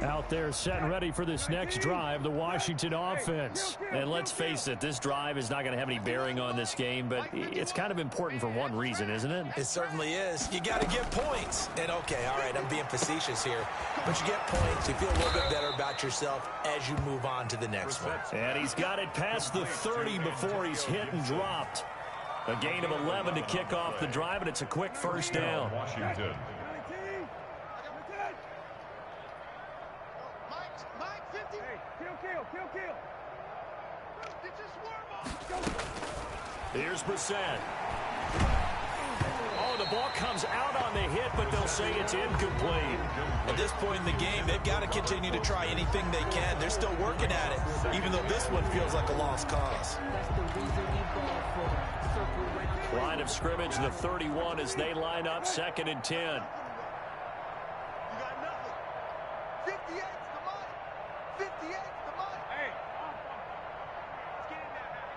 Out there set and ready for this next drive, the Washington offense. And let's face it, this drive is not going to have any bearing on this game, but it's kind of important for one reason, isn't it? It certainly is. You got to get points. And okay, all right, I'm being facetious here, but you get points, you feel a little bit better about yourself as you move on to the next one. And he's got it past the 30 before he's hit and dropped. A gain of 11 to kick off the drive, and it's a quick first down. Washington. Mike, 50. Hey, kill. It's just warm up. Here's Brissett. Oh, the ball comes out on the hit, but they'll say it's incomplete. At this point in the game, they've got to continue to try anything they can. They're still working at it, even though this one feels like a lost cause. Line of scrimmage, the 31 as they line up, 2nd and 10. You got nothing. 58's the money. 58's the money. Hey, let's get in there, Harry.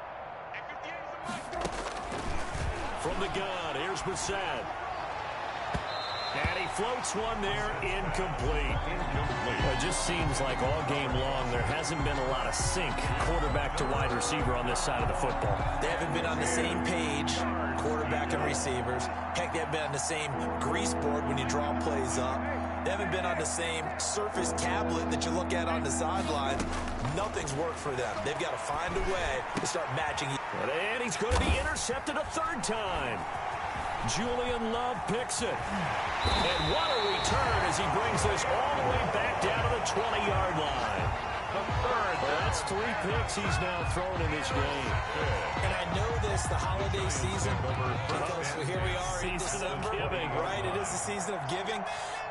And 58's the money. From the gun, here's Brissett. And he floats one there, incomplete. It just seems like all game long there hasn't been a lot of sync quarterback to wide receiver on this side of the football. They haven't been on the same page, quarterback and receivers. Heck, they haven't been on the same grease board when you draw plays up. They haven't been on the same Surface tablet that you look at on the sideline. Nothing's worked for them. They've got to find a way to start matching. And he's going to be intercepted a 3rd time. Julian Love picks it. And what a return as he brings this all the way back down to the 20-yard line. Well, that's 3 picks he's now thrown in this game. And I know this, the holiday season, because here we are in December, right? It is the season of giving.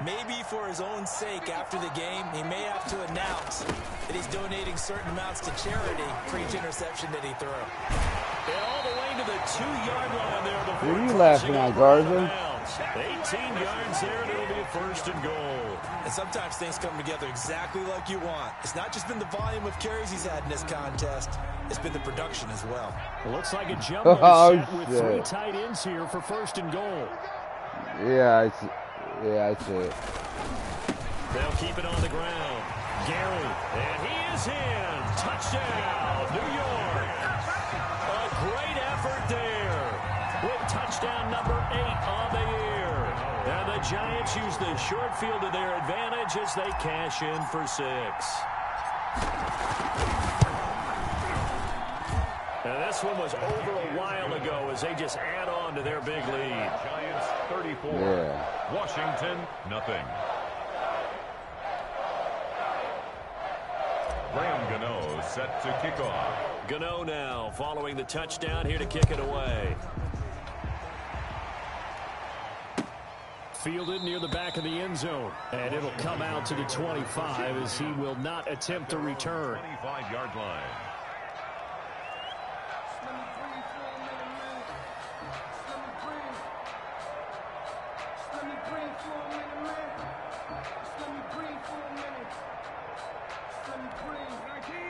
Maybe for his own sake after the game, he may have to announce that he's donating certain amounts to charity for each interception that he threw. And all the way to the 2-yard line there before. What are you laughing at, Garza? 18 yards there, and it'll be a 1st and goal. And sometimes things come together exactly like you want. It's not just been the volume of carries he's had in this contest. It's been the production as well. It looks like a jumbo set with 3 tight ends here for 1st and goal. Yeah, I see it. They'll keep it on the ground. Gary, and he is in. Touchdown, New York. A great effort there with touchdown number 8 on the year. And the Giants use the short field to their advantage as they cash in for 6. And this one was over a while ago as they just add on to their big lead. Giants 34. Yeah. Washington, nothing. Graham Gano set to kick off. Gano now following the touchdown here to kick it away. Fielded near the back of the end zone. And it'll come out to the 25 as he will not attempt to return. 25-yard line.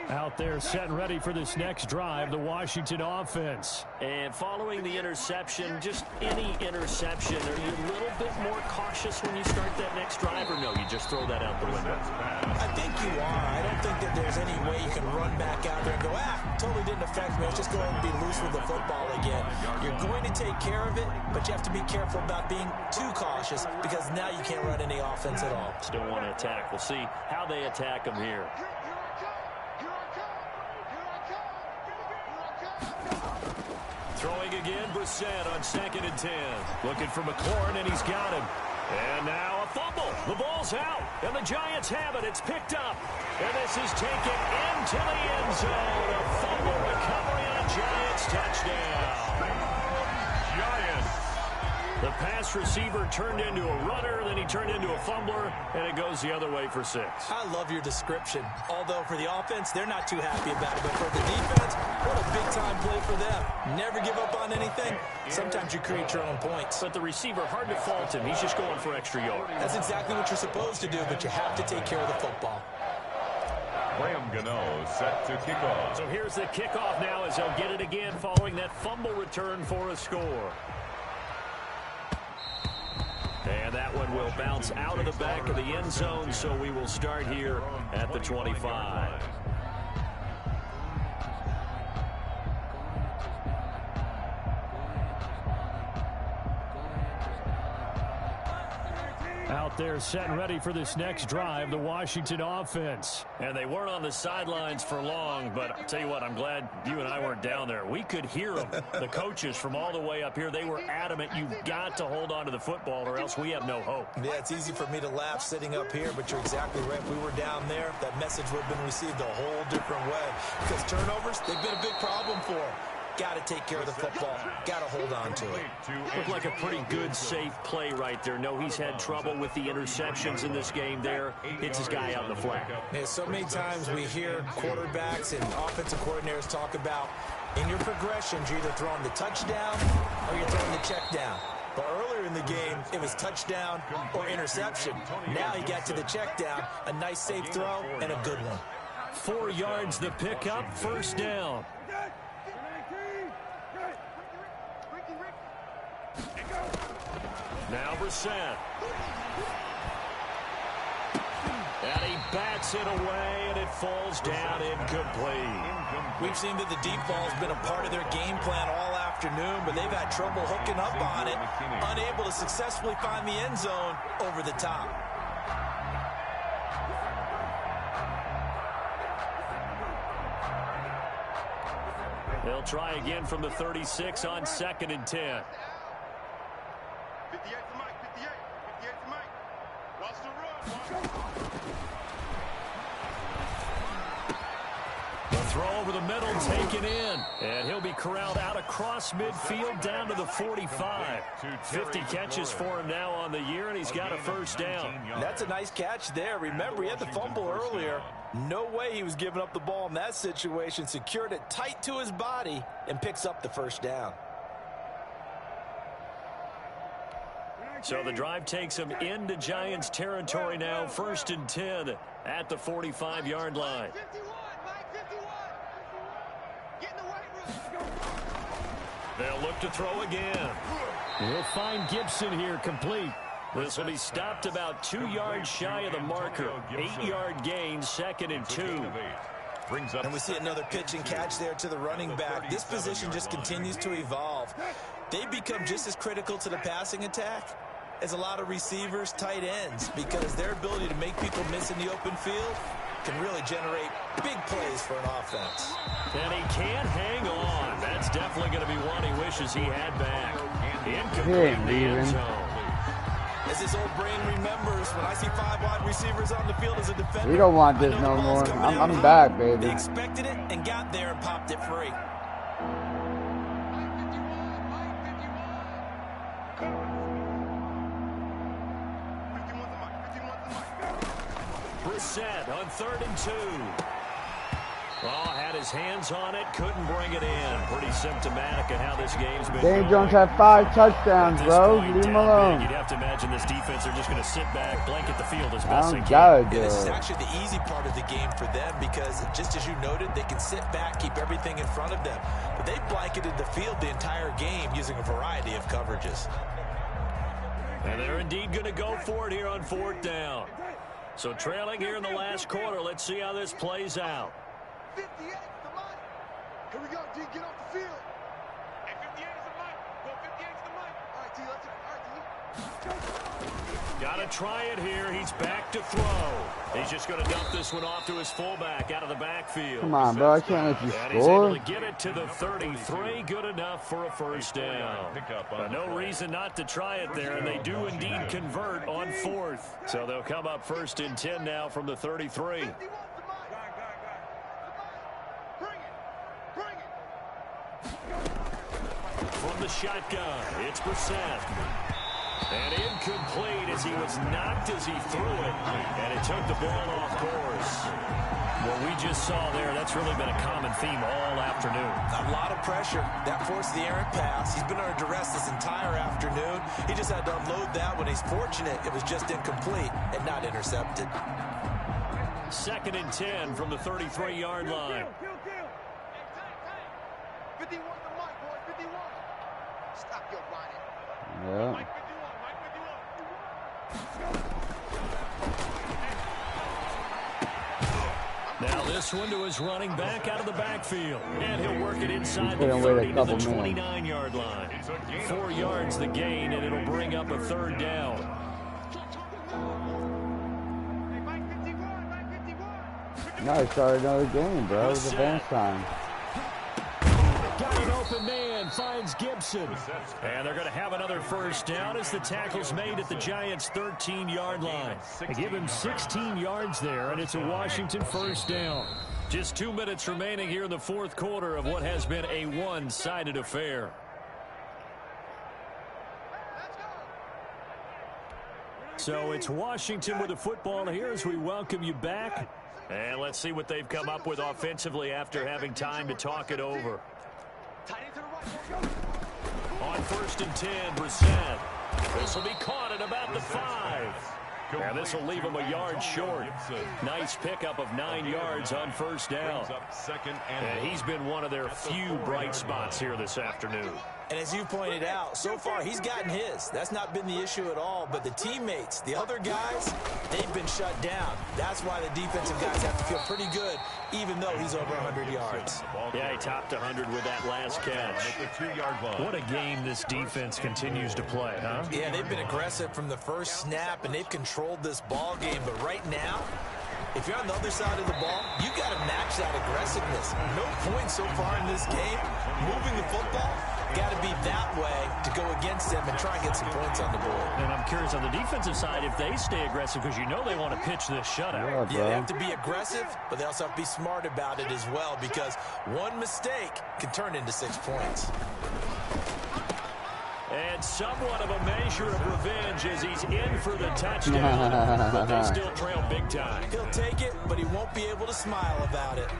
Out there set and ready for this next drive, the Washington offense. And following the interception, just any interception, are you a little bit more cautious when you start that next drive, or no, you just throw that out the window? I think you are. I don't think that there's any way you can run back out there and go, totally didn't affect me. Let's just go ahead and be loose with the football again. You're going to take care of it, but you have to be careful about being too cautious because now you can't run any offense at all. Still want to attack. We'll see how they attack them here. Throwing again, Brissett on 2nd and 10. Looking for McLaurin, and he's got him. And now a fumble. The ball's out, and the Giants have it. It's picked up, and this is taken into the end zone. A fumble recovery on Giants touchdown. Giants. The pass receiver turned into a runner, then he turned into a fumbler, and it goes the other way for 6. I love your description. Although for the offense, they're not too happy about it. But for the defense, what a big-time play for them. Never give up on anything. Sometimes you create your own points. But the receiver, hard to fault him. He's just going for extra yards. That's exactly what you're supposed to do, but you have to take care of the football. Graham Gano set to kick off. So here's the kickoff now as they'll get it again following that fumble return for a score. And that one will bounce out of the back of the end zone, so we will start here at the 25. Out there set and ready for this next drive, the Washington offense. And they weren't on the sidelines for long, but I'll tell you what, I'm glad you and I weren't down there. We could hear them. The coaches from all the way up here, they were adamant, you've got to hold on to the football or else we have no hope. Yeah, it's easy for me to laugh sitting up here, but you're exactly right. If we were down there, that message would have been received a whole different way. Because turnovers, they've been a big problem for them. Got to take care of the football. Got to hold on to it. Looked like a pretty good, safe play right there. No, he's had trouble with the interceptions in this game there. Hits his guy out in the flat. Yeah, so many times we hear quarterbacks and offensive coordinators talk about in your progressions, you're either throwing the touchdown or you're throwing the check down. But earlier in the game, it was touchdown or interception. Now he got to the check down, a nice safe throw, and a good one. 4 yards the pickup, first down. Now Brissett. And he bats it away, and it falls down incomplete. We've seen that the deep ball has been a part of their game plan all afternoon, but they've had trouble hooking up on it, unable to successfully find the end zone over the top. They'll try again from the 36 on 2nd and 10. 58 to Mike, 58 to Mike. Watch the run. The throw over the middle, taken in. And he'll be corralled out across midfield down to the 45. 50 catches for him now on the year, and he's got a first down. That's a nice catch there. Remember, he had the fumble earlier. No way he was giving up the ball in that situation. Secured it tight to his body and picks up the first down. So the drive takes him into Giants territory now. 1st and 10 at the 45-yard line. They'll look to throw again. We'll find Gibson here complete. This will be stopped about 2 yards shy of the marker. 8-yard gain, 2nd and 2. And we see another pitch and catch there to the running back. This position just continues to evolve. They become just as critical to the passing attack as a lot of receivers, tight ends, because their ability to make people miss in the open field can really generate big plays for an offense. And he can't hang on. That's definitely going to be one he wishes he had back. Incomplete in the end zone. As his old brain remembers, when I see 5 wide receivers on the field as a defender, we don't want this no more. I'm back, baby. They expected it and got there and popped it free. Brissett on 3rd and 2. Oh, had his hands on it, couldn't bring it in. Pretty symptomatic of how this game's been Dave going. Jones had 5 touchdowns, bro. Leave him alone. You'd have to imagine this defense are just going to sit back, blanket the field as best they can. Yeah, this is actually the easy part of the game for them because, just as you noted, they can sit back, keep everything in front of them. But they blanketed the field the entire game using a variety of coverages. And they're indeed going to go for it here on 4th down. So trailing here in the last quarter, let's see how this plays out. 58 is the Mike. Here we go, D. Get off the field. Hey, 58 is the Mike. Go, 58 is the Mike. All right, D. Let's go. All right, D. Got to try it here. He's back to throw. He's just going to dump this one off to his fullback out of the backfield. Come on, bro. I can't let you and score. He's able to get it to the 33. Good enough for a first down. No reason not to try it there, and they do indeed convert on 4th. So they'll come up 1st and 10 now from the 33. From the shotgun, it's Brissett. And incomplete as he was knocked as he threw it. And it took the ball off course. What we just saw there, that's really been a common theme all afternoon. A lot of pressure. That forced the errant pass. He's been under duress this entire afternoon. He just had to unload that when he's fortunate. It was just incomplete and not intercepted. 2nd and 10 from the 33-yard line. 51 to Mike, boy. 51. Stop your running. Yeah. Mike 51. Now this one to his running back out of the backfield. And he'll work it inside the 30 to the 29-yard line. 4 yards the gain, and it'll bring up a 3rd down. No, he started another game, bro. It was advance time. Got an open man, finds Gibson. And they're going to have another first down as the tackle's made at the Giants' 13-yard line. They give him 16 yards there, and it's a Washington first down. Just 2 minutes remaining here in the fourth quarter of what has been a one-sided affair. So it's Washington with the football here as we welcome you back. And let's see what they've come up with offensively after having time to talk it over. On 1st and 10, Brissett. This will be caught at about the 5. And this will leave him a yard short. Nice pickup of 9 yards on first down. And he's been one of their few bright spots here this afternoon. And as you pointed out, so far he's gotten his. That's not been the issue at all. But the teammates, the other guys, they've been shut down. That's why the defensive guys have to feel pretty good, even though he's over 100 yards. Yeah, he topped 100 with that last catch. What a game this defense continues to play, huh? Yeah, they've been aggressive from the first snap, and they've controlled this ball game. But right now, if you're on the other side of the ball, you got to match that aggressiveness. No points so far in this game. Moving the football, got to be that way to go against them and try and get some points on the board. And I'm curious on the defensive side if they stay aggressive, because you know they want to pitch this shutout. Yeah, they have to be aggressive, but they also have to be smart about it as well, because one mistake can turn into 6 points. And somewhat of a measure of revenge as he's in for the touchdown. But they still trail big time. He'll take it, but he won't be able to smile about it.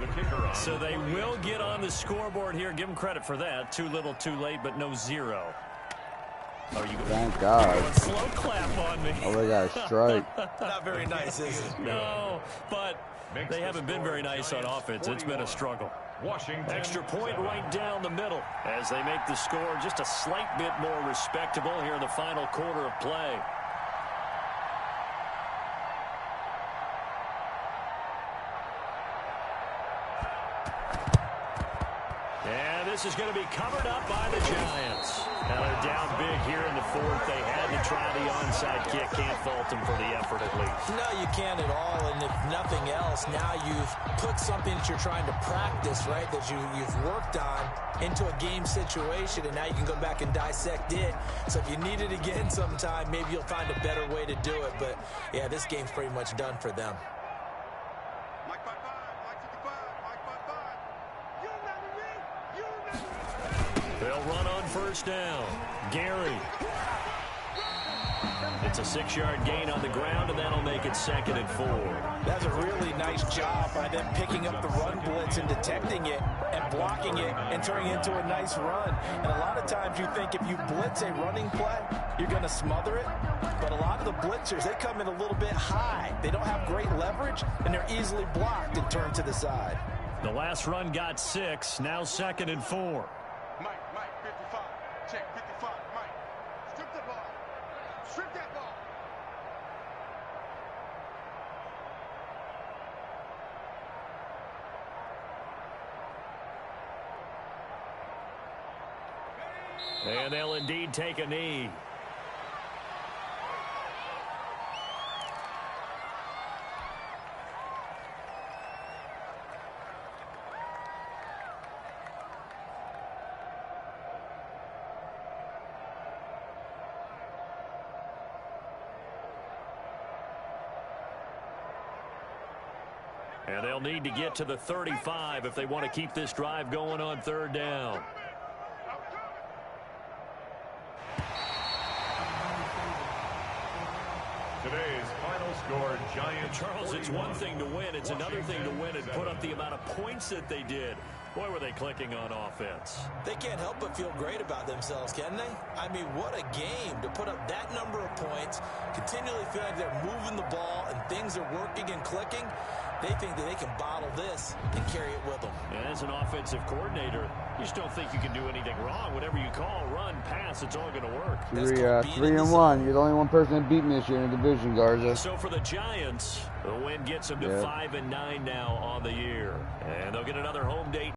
So they will get on the scoreboard here. Give him credit for that. Too little, too late, but no 0. Oh, you Thank God. Slow clap on me. Oh, they got a strike. Not very nice, is it? No, but they haven't been very nice on offense. It's been a struggle. Extra point right down the middle as they make the score just a slight bit more respectable here in the final quarter of play. And this is going to be covered up by the Giants. Now they're down big here in the fourth. They had to try the onside kick. Can't fault them for the effort at least. No, you can't at all. And if nothing else, now you've put something that you're trying to practice, right, that you've worked on into a game situation, and now you can go back and dissect it. So if you need it again sometime, maybe you'll find a better way to do it. But, yeah, this game's pretty much done for them. They'll run on first down. Gary. It's a 6-yard gain on the ground, and that'll make it 2nd and 4. That's a really nice job by them picking up the run blitz and detecting it and blocking it and turning it into a nice run. And a lot of times you think if you blitz a running play, you're going to smother it. But a lot of the blitzers, they come in a little bit high. They don't have great leverage, and they're easily blocked and turned to the side. The last run got 6. Now 2nd and 4. Mike, 55. Check, 55. Mike, strip the ball. Strip that ball. And they'll indeed take a knee. And they'll need to get to the 35 if they want to keep this drive going on 3rd down. Today's final score, Giants. Charles, it's one thing to win. It's another thing to win and put up the amount of points that they did. Boy, were they clicking on offense. They can't help but feel great about themselves, can they? I mean, what a game to put up that number of points, continually feel like they're moving the ball and things are working and clicking. They think that they can bottle this and carry it with them. And as an offensive coordinator, you just don't think you can do anything wrong. Whatever you call, run, pass, it's all going to work. 3-1. You're the only one person that beat me this year in the division, Garza. So for the Giants, the win gets them to 5-9 now on the year. And they'll get another home date